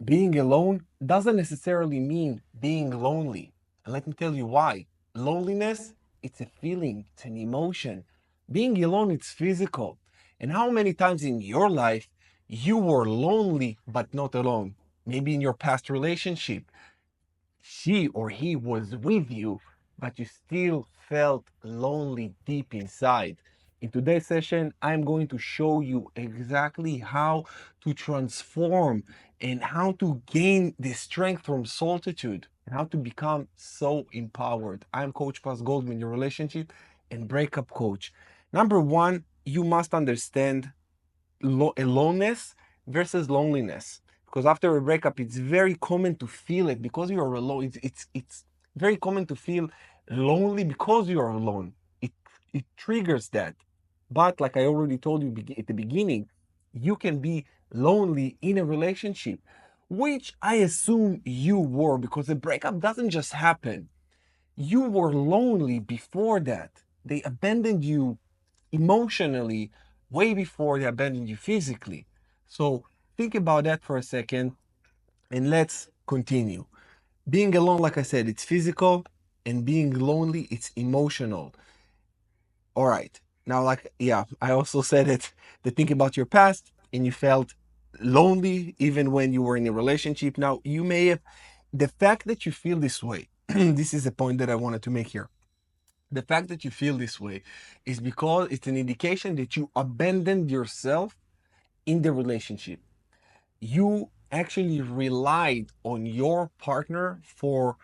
Being alone doesn't necessarily mean being lonely. And let me tell you why. Loneliness, it's a feeling, it's an emotion. Being alone, it's physical. And how many times in your life you were lonely but not alone? Maybe in your past relationship, she or he was with you, but you still felt lonely deep inside. In today's session, I'm going to show you exactly how to transform and how to gain the strength from solitude and how to become so empowered. I'm Coach Goldman, your relationship and breakup coach. Number one, you must understand aloneness versus loneliness, because after a breakup it's very common to feel it because you are alone. It's very common to feel lonely because you are alone. It triggers that. But like I already told you at the beginning, you can be lonely in a relationship, which I assume you were, because the breakup doesn't just happen. You were lonely before that. They abandoned you emotionally way before they abandoned you physically. So think about that for a second and let's continue. Being alone, like I said, it's physical, and being lonely, it's emotional. All right. Now, like, yeah, I also said it, to think about your past and you felt lonely even when you were in a relationship. Now, you may have, the fact that you feel this way, this is a point that I wanted to make here. The fact that you feel this way is because it's an indication that you abandoned yourself in the relationship. You actually relied on your partner for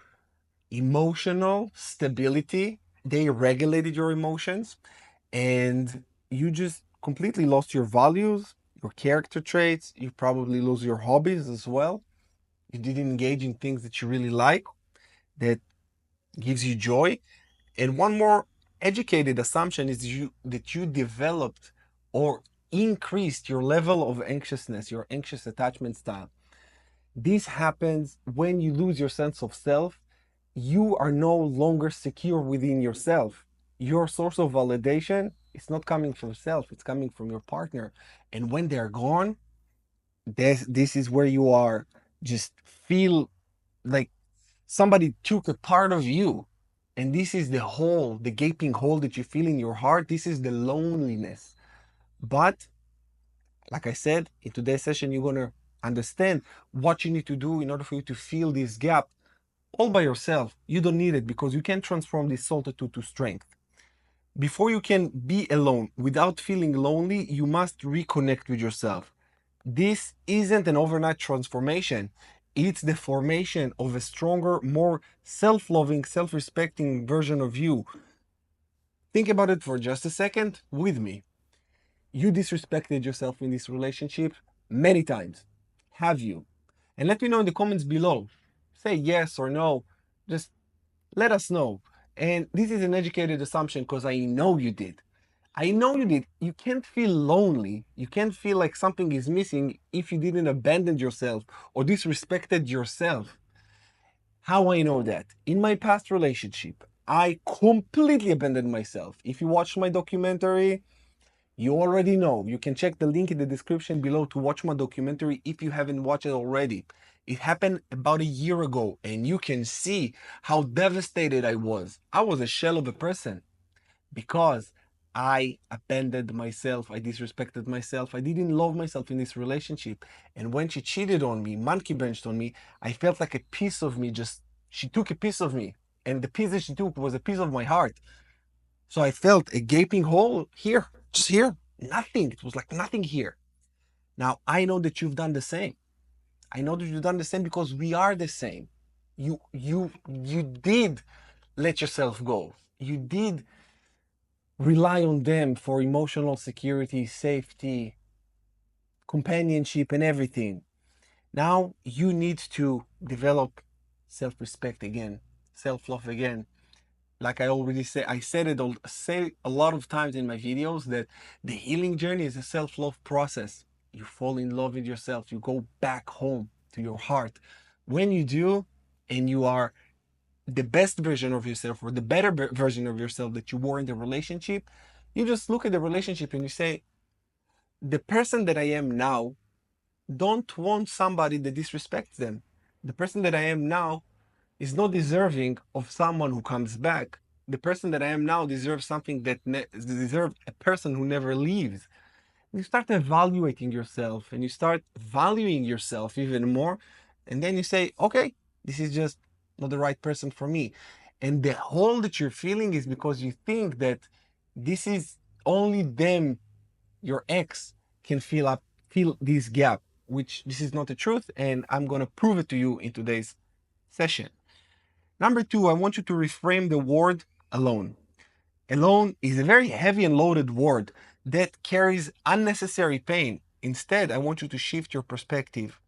emotional stability. They regulated your emotions, and you just completely lost your values, your character traits. You probably lose your hobbies as well. You didn't engage in things that you really like, that gives you joy. And one more educated assumption is that you developed or increased your level of anxiousness, your anxious attachment style. This happens when you lose your sense of self. You are no longer secure within yourself. Your source of validation is not coming from self, it's coming from your partner. And when they're gone, this is where you are just feel like somebody took a part of you. And this is the hole, the gaping hole that you feel in your heart. This is the loneliness. But like I said, in today's session, you're going to understand what you need to do in order for you to fill this gap all by yourself. You don't need it because you can transform this solitude to strength. Before you can be alone without feeling lonely, you must reconnect with yourself. This isn't an overnight transformation. It's the formation of a stronger, more self-loving, self-respecting version of you. Think about it for just a second with me. You disrespected yourself in this relationship many times. Have you? And let me know in the comments below. Say yes or no. Just let us know. And this is an educated assumption because I know you did. I know you did. You can't feel lonely. You can't feel like something is missing if you didn't abandon yourself or disrespected yourself. How I know that? In my past relationship, I completely abandoned myself. If you watched my documentary, you already know. You can check the link in the description below to watch my documentary if you haven't watched it already. It happened about a year ago, and you can see how devastated I was. I was a shell of a person because I abandoned myself. I disrespected myself. I didn't love myself in this relationship. And when she cheated on me, monkey benched on me, I felt like a piece of me she took a piece of me. And the piece that she took was a piece of my heart. So I felt a gaping hole here, just here, nothing. It was like nothing here. Now I know that you've done the same. I know that you've done the same because we are the same. You did let yourself go. You did rely on them for emotional security, safety, companionship, and everything. Now you need to develop self-respect again, self-love again. Like I already said, I said it say a lot of times in my videos that the healing journey is a self-love process. You fall in love with yourself. You go back home to your heart. When you do, and you are the best version of yourself or the better version of yourself that you were in the relationship, you just look at the relationship and you say, the person that I am now don't want somebody that disrespects them. The person that I am now is not deserving of someone who comes back. The person that I am now deserves something that deserves a person who never leaves. You start evaluating yourself and you start valuing yourself even more. And then you say, okay, this is just not the right person for me. And the hole that you're feeling is because you think that this is only them, your ex, can feel this gap, which this is not the truth. And I'm going to prove it to you in today's session. Number two, I want you to reframe the word alone. Alone is a very heavy and loaded word that carries unnecessary pain. Instead, I want you to shift your perspective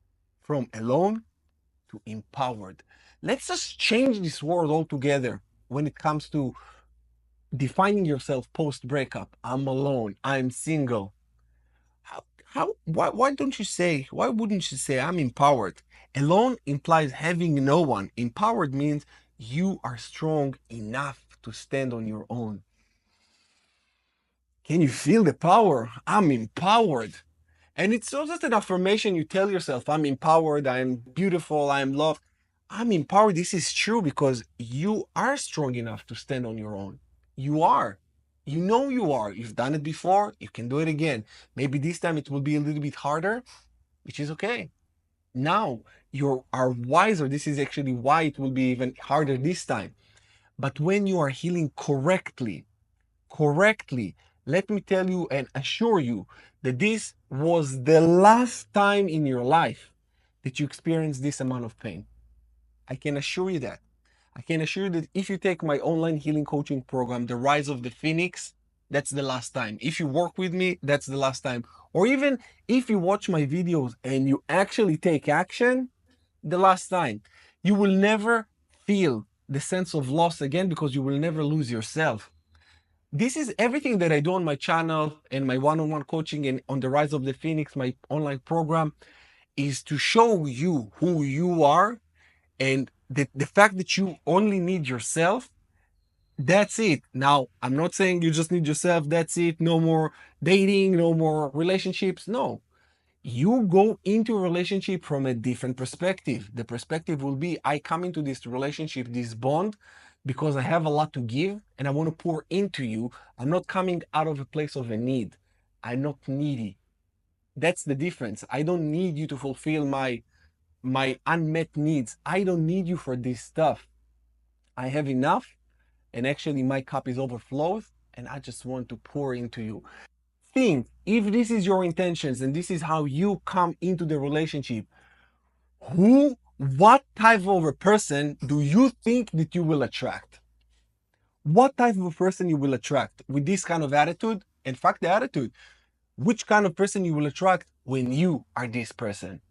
from alone to empowered. Let's just change this word altogether when it comes to defining yourself post breakup. I'm alone. I'm single. Why don't you say, why wouldn't you say I'm empowered? Alone implies having no one. Empowered means you are strong enough to stand on your own. Can you feel the power? I'm empowered. And it's not just an affirmation you tell yourself, I'm empowered, I'm beautiful, I'm loved. I'm empowered. This is true because you are strong enough to stand on your own. You are. You know you are. You've done it before. You can do it again. Maybe this time it will be a little bit harder, which is okay. Now you are wiser. This is actually why it will be even harder this time. But when you are healing correctly, let me tell you and assure you that this was the last time in your life that you experienced this amount of pain. I can assure you that. I can assure you that if you take my online healing coaching program, The Rise of the Phoenix, that's the last time. If you work with me, that's the last time. Or even if you watch my videos and you actually take action, the last time. You will never feel the sense of loss again because you will never lose yourself. This is everything that I do on my channel and my one-on-one coaching and on The Rise of the Phoenix, my online program, is to show you who you are and the fact that you only need yourself. That's it. Now, I'm not saying you just need yourself. That's it. No more dating, no more relationships. No, you go into a relationship from a different perspective. The perspective will be, I come into this relationship, this bond, because I have a lot to give and I want to pour into you. I'm not coming out of a place of a need. I'm not needy. That's the difference. I don't need you to fulfill my unmet needs. I don't need you for this stuff. I have enough, and actually my cup is overflows, and I just want to pour into you. Think, if this is your intentions and this is how you come into the relationship, what type of a person do you think that you will attract? What type of a person you will attract with this kind of attitude? In fact, the attitude, which kind of person you will attract when you are this person?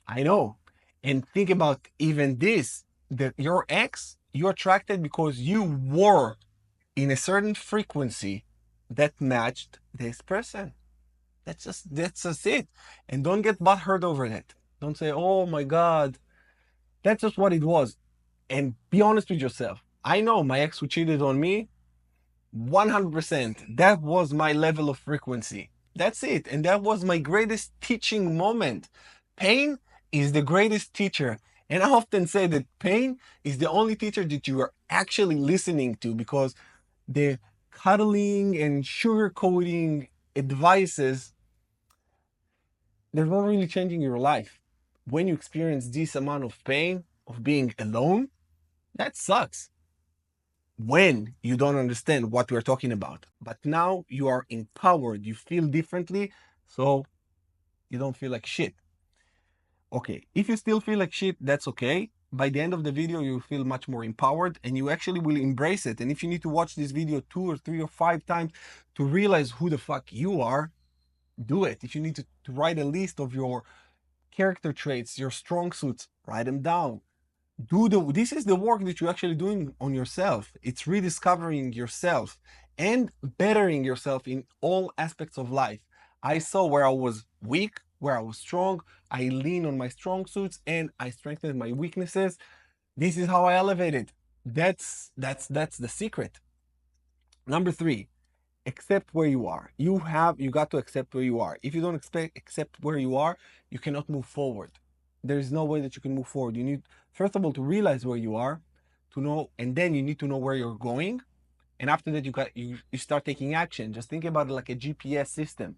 I know. And think about even this, that your ex, you attracted because you were in a certain frequency that matched this person. That's just it. And don't get butthurt over that. Don't say, oh my God, that's just what it was. And be honest with yourself. I know my ex who cheated on me, 100%. That was my level of frequency. That's it. And that was my greatest teaching moment. Pain is the greatest teacher. And I often say that pain is the only teacher that you are actually listening to, because the cuddling and sugarcoating advices, they're not really changing your life. When you experience this amount of pain of being alone, that sucks when you don't understand what we're talking about. But now you are empowered, you feel differently, so you don't feel like shit. Okay, if you still feel like shit, that's okay. By the end of the video, you feel much more empowered and you actually will embrace it. And if you need to watch this video 2 or 3 or 5 times to realize who the fuck you are, do it. If you need to write a list of your character traits, your strong suits, write them down. This is the work that you're actually doing on yourself. It's rediscovering yourself and bettering yourself in all aspects of life. I saw where I was weak, where I was strong. I lean on my strong suits and I strengthened my weaknesses. This is how I elevated. That's the secret. Number three, accept where you are. You got to accept where you are. If you don't accept where you are, you cannot move forward. There is no way that you can move forward. You need, first of all, to realize where you are, to know, and then you need to know where you're going. And after that, you start taking action. Just think about it like a GPS system.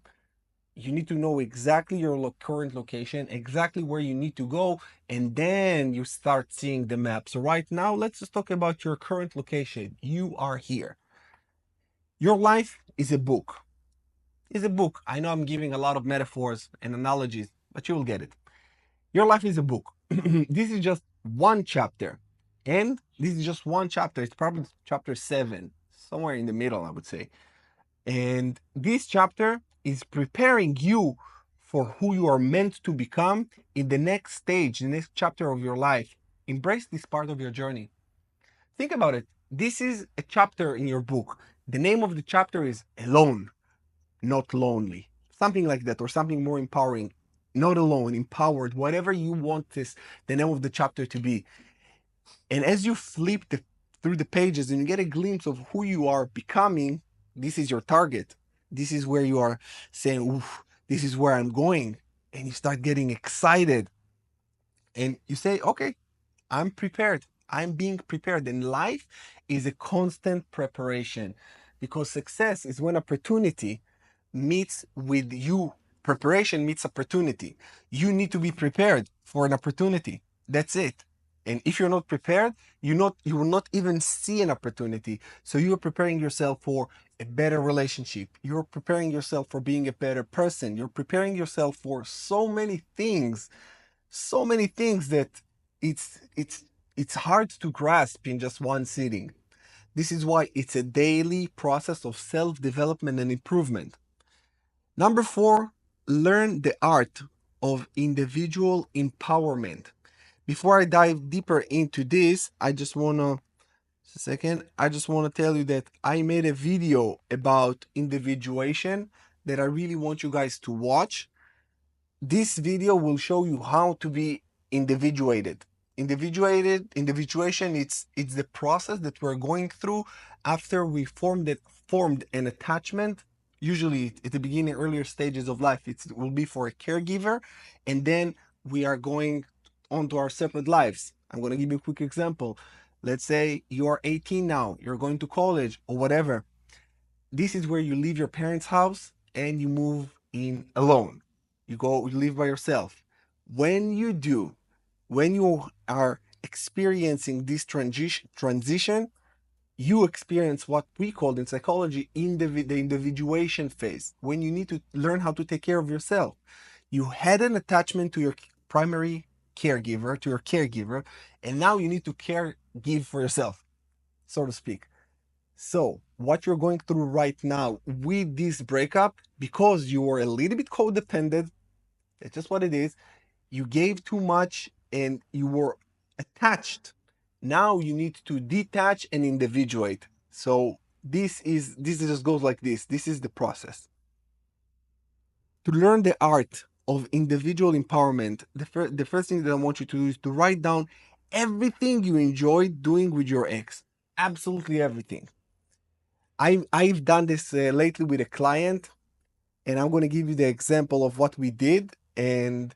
You need to know exactly your current location, exactly where you need to go, and then you start seeing the map. So right now, let's just talk about your current location. You are here. Your life is a book. Is a book. I know I'm giving a lot of metaphors and analogies, but you will get it. Your life is a book. This is just one chapter. And this is just one chapter. It's probably chapter 7, somewhere in the middle, I would say. And this chapter is preparing you for who you are meant to become in the next stage, the next chapter of your life. Embrace this part of your journey. Think about it. This is a chapter in your book. The name of the chapter is Alone, not lonely. Something like that, or something more empowering. Not alone, empowered, whatever you want the name of the chapter to be. And as you flip through the pages and you get a glimpse of who you are becoming, this is your target. This is where you are saying, oof, this is where I'm going. And you start getting excited. And you say, okay, I'm prepared. I'm being prepared. And life is a constant preparation, because success is when opportunity meets with you. Preparation meets opportunity. You need to be prepared for an opportunity. That's it. And if you're not prepared, you will not even see an opportunity. So you're preparing yourself for a better relationship. You're preparing yourself for being a better person. You're preparing yourself for so many things that it's hard to grasp in just one sitting. This is why it's a daily process of self-development and improvement. Number 4, learn the art of individual empowerment. Before I dive deeper into this, I just want to tell you that I made a video about individuation that I really want you guys to watch. This video will show you how to be individuated. Individuation, it's the process that we're going through after we formed an attachment. Usually at the beginning, earlier stages of life, it will be for a caregiver, and then we are going on to our separate lives. I'm going to give you a quick example. Let's say you are 18 now, you're going to college or whatever. This is where you leave your parents' house and you move in alone. You live by yourself. When you do, when you are experiencing this transition, you experience what we call in psychology the individuation phase, when you need to learn how to take care of yourself. You had an attachment to your primary caregiver, and now you need to give for yourself, so to speak. So, what you're going through right now with this breakup, because you were a little bit codependent, that's just what it is. You gave too much and you were attached. Now you need to detach and individuate. So this just goes like this. This is the process. To learn the art of individual empowerment, the first thing that I want you to do is to write down everything you enjoyed doing with your ex. Absolutely everything. I've done this lately with a client, and I'm going to give you the example of what we did, and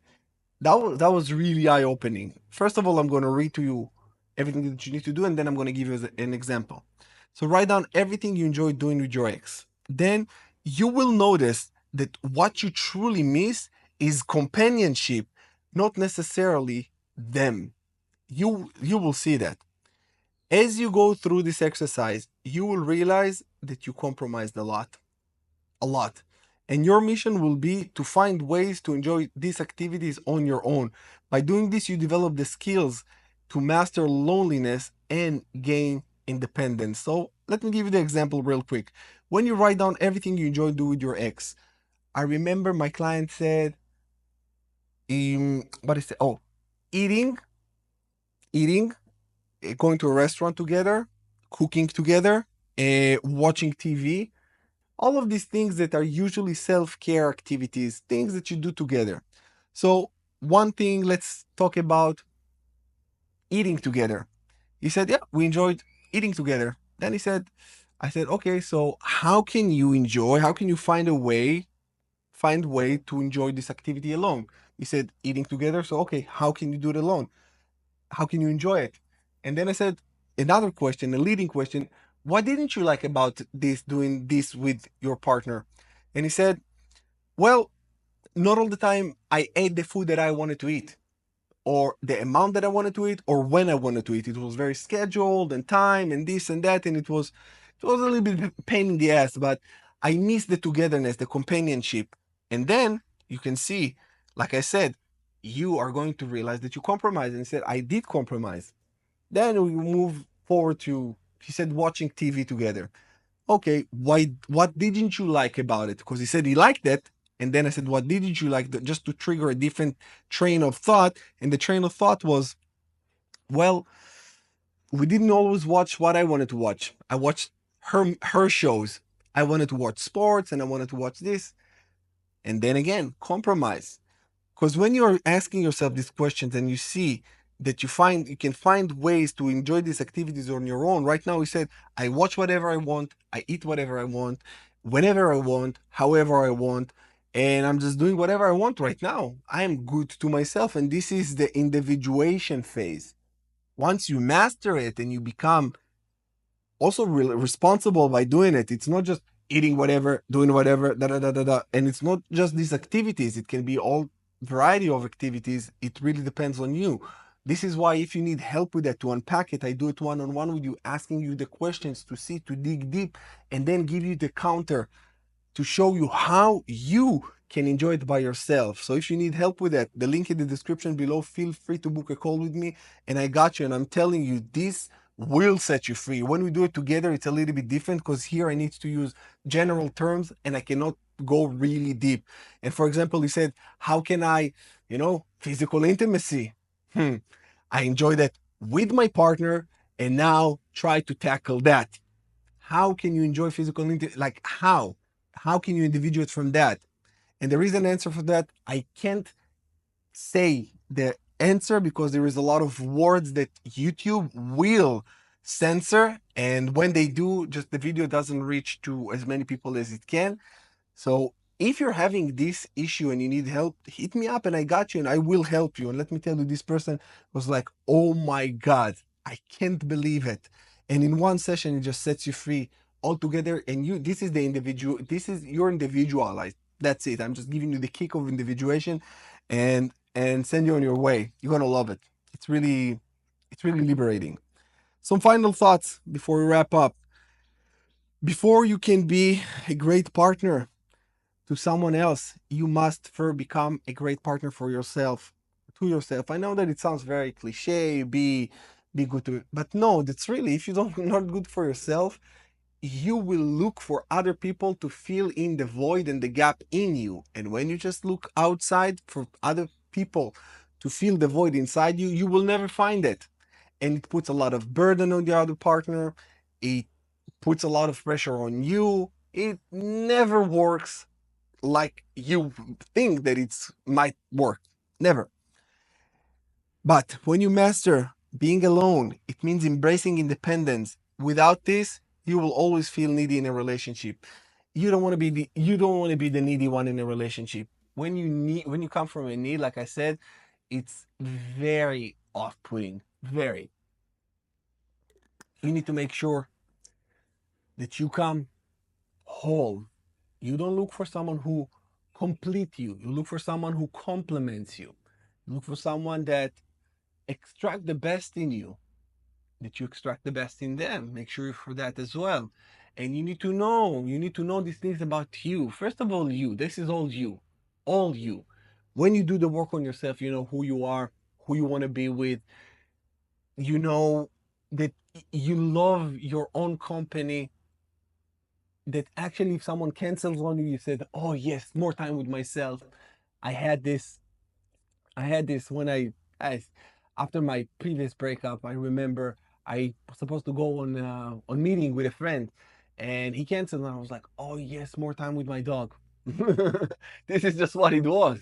that was really eye opening. First of all, I'm going to read to you everything that you need to do, and then I'm going to give you an example. So write down everything you enjoy doing with your ex. Then you will notice that what you truly miss is companionship, not necessarily them. You will see that. As you go through this exercise, you will realize that you compromised a lot. A lot. And your mission will be to find ways to enjoy these activities on your own. By doing this, you develop the skills to master loneliness and gain independence. So let me give you the example real quick. When you write down everything you enjoy doing with your ex, I remember my client said, what is it? Oh, eating, eating, going to a restaurant together, cooking together, watching TV, all of these things that are usually self-care activities, things that you do together. So one thing, let's talk about eating together. He said, yeah, we enjoyed eating together. Then he said, I said, okay, so how can you enjoy, how can you find way to enjoy this activity alone? He said, eating together. So, okay, how can you do it alone? How can you enjoy it? And then I said, another question, a leading question, what didn't you like about this, doing this with your partner? And he said, well, not all the time I ate the food that I wanted to eat, or the amount that I wanted to eat, or when I wanted to eat. It was very scheduled and time and this and that, and it was a little bit pain in the ass, but I missed the togetherness, the companionship. And then you can see, like I said, you are going to realize that you compromise. And he said, I did compromise. Then we move forward to, he said, watching TV together. Okay, why? What didn't you like about it? Because he said he liked it, and then I said, what didn't you like? Just to trigger a different train of thought, and the train of thought was, well, we didn't always watch what I wanted to watch. I watched her shows. I wanted to watch sports, and I wanted to watch this, and then again, compromise. Because when you're asking yourself these questions and you see that you can find ways to enjoy these activities on your own. Right now, he said, I watch whatever I want, I eat whatever I want, whenever I want, however I want, and I'm just doing whatever I want right now. I am good to myself, and this is the individuation phase. Once you master it and you become also responsible by doing it. It's not just eating whatever, doing whatever, da da da da da. And it's not just these activities. It can be all variety of activities. It really depends on you. This is why if you need help with that to unpack it, I do it one-on-one with you, asking you the questions to see, to dig deep, and then give you the counter to show you how you can enjoy it by yourself. So if you need help with that, the link in the description below, feel free to book a call with me, and I got you. And I'm telling you, this will set you free. When we do it together, it's a little bit different because here I need to use general terms and I cannot go really deep. And for example, he said, how can I, physical intimacy? I enjoy that with my partner, and now try to tackle that. How can you enjoy physical intimacy? Like how? How can you individuate from that? And there is an answer for that. I can't say the answer because there is a lot of words that YouTube will censor. And when they do, just the video doesn't reach to as many people as it can. So if you're having this issue and you need help, hit me up and I got you and I will help you. And let me tell you, this person was like, oh my God, I can't believe it. And in one session, it just sets you free altogether. And this is your individualized. That's it. I'm just giving you the kick of individuation and send you on your way. You're gonna love it. It's really liberating. Some final thoughts before we wrap up. Before you can be a great partner to someone else, you must first become a great partner for yourself, to yourself. I know that it sounds very cliche, be good to it, but no, that's really, if you don't not good for yourself, you will look for other people to fill in the void and the gap in you. And when you just look outside for other people to fill the void inside you, you will never find it. And it puts a lot of burden on the other partner. It puts a lot of pressure on you. It never works like you think that it might work. Never. But when you master being alone, it means embracing independence. Without this, you will always feel needy in a relationship. You don't want to be the needy one in a relationship. When you come from a need, like I said, it's very off-putting. Very. You need to make sure that you come whole. You don't look for someone who complete you. You look for someone who complements you. You look for someone that extract the best in you, that you extract the best in them. Make sure for that as well. And you need to know these things about you. First of all, you. This is all you. All you. When you do the work on yourself, you know who you are, who you want to be with. You know that you love your own company, that actually if someone cancels on you, you said, oh yes, more time with myself. I had this I had this when I after my previous breakup. I remember I was supposed to go on meeting with a friend, and he canceled, and I was like, oh yes, more time with my dog. This is just what it was.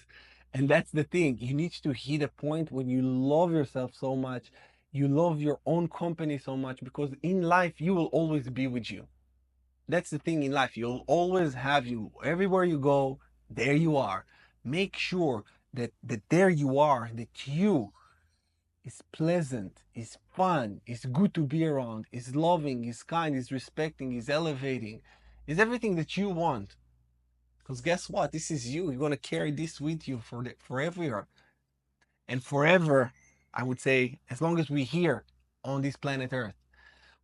And that's the thing. You need to hit a point when you love yourself so much, you love your own company so much, because in life you will always be with you. That's the thing in life. You'll always have you. Everywhere you go, there you are. Make sure that there you are, that you is pleasant, is fun, is good to be around, is loving, is kind, is respecting, is elevating, is everything that you want. Because guess what? This is you. You're gonna carry this with you forever and forever. I would say, as long as we're here on this planet Earth.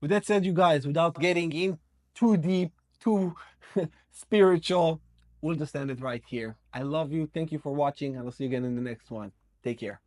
With that said, you guys, without getting in too deep, too spiritual, we'll just end it right here. I love you. Thank you for watching. I will see you again in the next one. Take care.